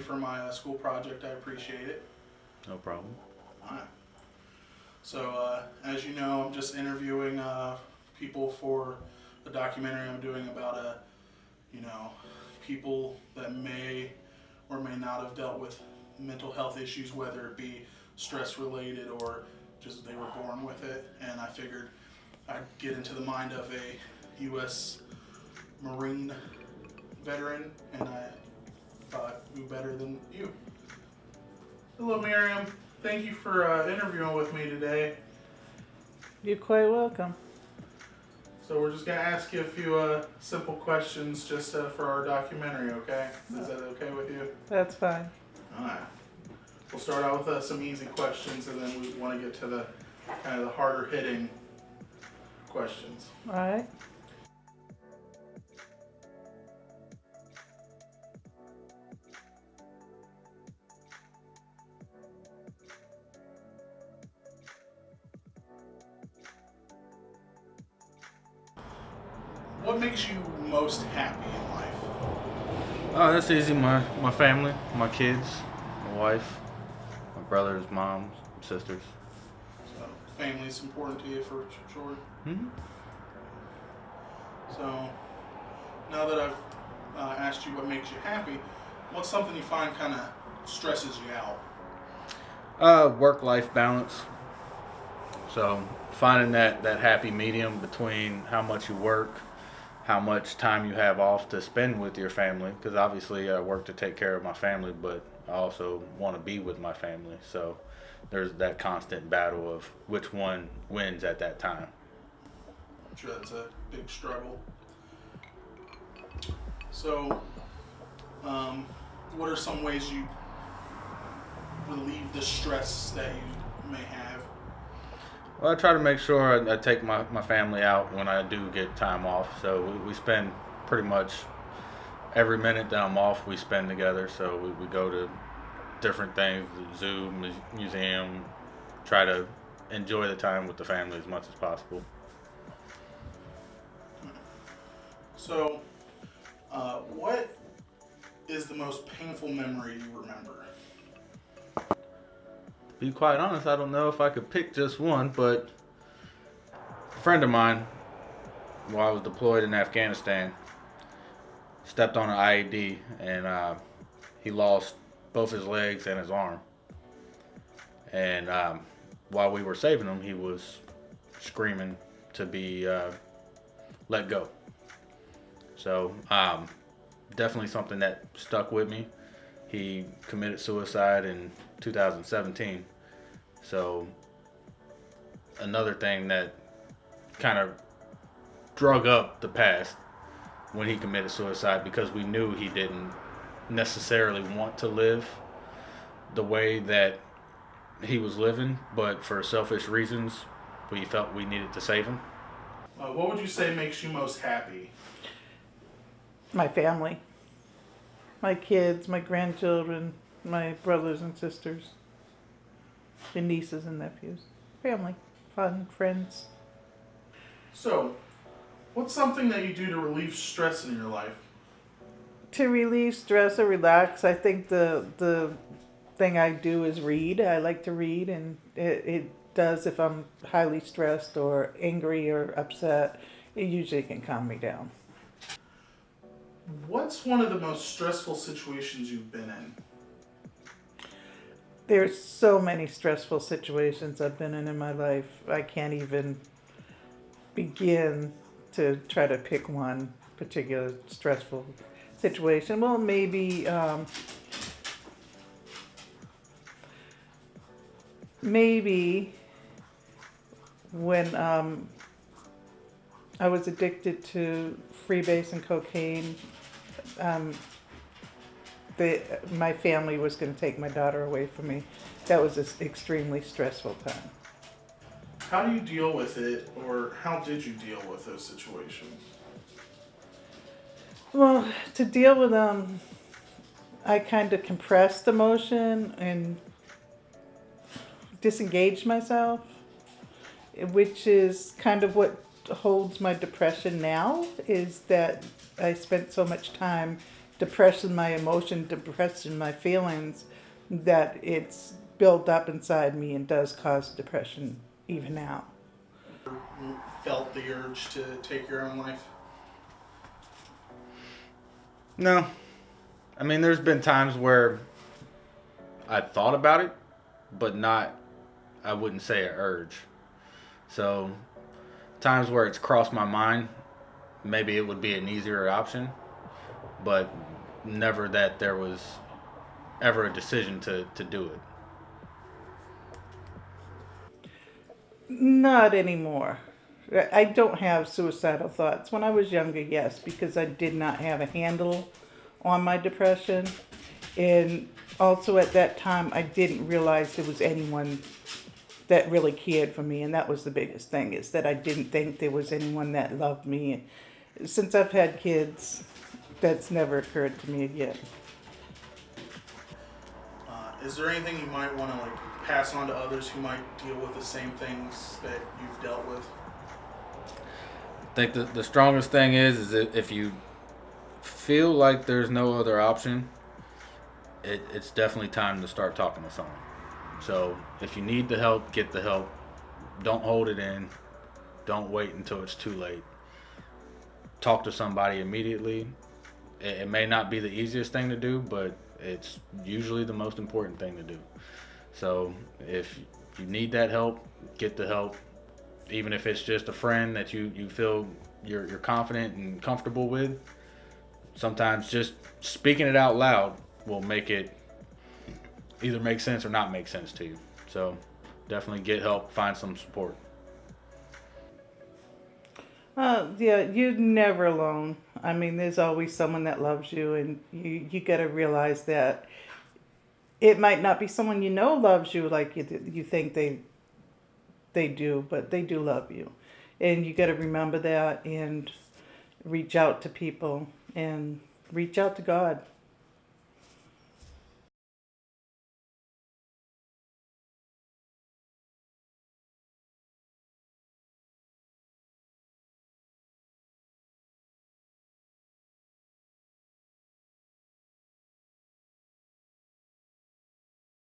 for my school project. I appreciate it. No problem. All right. So, as you know, I'm just interviewing people for a documentary I'm doing about people that may or may not have dealt with mental health issues, whether it be stress related or just they were born with it. And I figured I'd get into the mind of a U.S. Marine veteran, and I thought who better than you. Hello, Miriam. Thank you for interviewing with me today. You're quite welcome. So we're just going to ask you a few simple questions just for our documentary, okay? Is that okay with you? That's fine. All right. We'll start out with some easy questions, and then we want to get to the kind of the harder hitting questions. All right. What makes you most happy in life? Oh, that's easy. My family, my kids, my wife, my brothers, moms, sisters. So, family's important to you for sure. Mm-hmm. So, now that I've asked you what makes you happy, what's something you find kind of stresses you out? Work-life balance. So finding that happy medium between how much you work, how much time you have off to spend with your family, because obviously I work to take care of my family, but I also want to be with my family. So there's that constant battle of which one wins at that time. I'm sure that's a big struggle. So, what are some ways you relieve the stress that you may have? Well, I try to make sure I take my family out when I do get time off. So we spend pretty much every minute that I'm off, we spend together. So we go to different things, the zoo, museum, try to enjoy the time with the family as much as possible. So, what is the most painful memory you remember? To be quite honest, I don't know if I could pick just one, but a friend of mine, while I was deployed in Afghanistan, stepped on an IED and he lost both his legs and his arm. And while we were saving him, he was screaming to be let go. So definitely something that stuck with me. He committed suicide in 2017. So another thing that kind of drug up the past when he committed suicide, because we knew he didn't necessarily want to live the way that he was living, but for selfish reasons we felt we needed to save him. What would you say makes you most happy? My family. My kids, my grandchildren, my brothers and sisters, the nieces and nephews. Family, fun, friends. So, what's something that you do to relieve stress in your life? To relieve stress or relax, I think the thing I do is read. I like to read, and it does, if I'm highly stressed or angry or upset, it usually can calm me down. What's one of the most stressful situations you've been in? There's so many stressful situations I've been in my life. I can't even begin to try to pick one particular stressful situation. Well, maybe when I was addicted to freebase and cocaine, my family was going to take my daughter away from me. That was an extremely stressful time. How do you deal with it, or how did you deal with those situations? Well, to deal with them, I kind of compressed emotion and disengaged myself, which is kind of what holds my depression now, is that I spent so much time depression, my emotion, depression, my feelings, that it's built up inside me and does cause depression even now. Felt the urge to take your own life? No. I mean, there's been times where I thought about it, but I wouldn't say an urge. So, times where it's crossed my mind, maybe it would be an easier option, but never that there was ever a decision to do it. Not anymore. I don't have suicidal thoughts. When I was younger, yes, because I did not have a handle on my depression. And also at that time, I didn't realize there was anyone that really cared for me. And that was the biggest thing, is that I didn't think there was anyone that loved me. And since I've had kids, that's never occurred to me again. Is there anything you might want to pass on to others who might deal with the same things that you've dealt with? I think the strongest thing is that if you feel like there's no other option, it's definitely time to start talking to someone. So if you need the help, get the help. Don't hold it in. Don't wait until it's too late. Talk to somebody immediately. It may not be the easiest thing to do, but it's usually the most important thing to do. So if you need that help, get the help. Even if it's just a friend that you feel you're confident and comfortable with. Sometimes just speaking it out loud will make it either make sense or not make sense to you. So definitely get help, find some support. Yeah, you're never alone. I mean, there's always someone that loves you, and you got to realize that it might not be someone you know loves you like you think they do, but they do love you. And you got to remember that and reach out to people and reach out to God.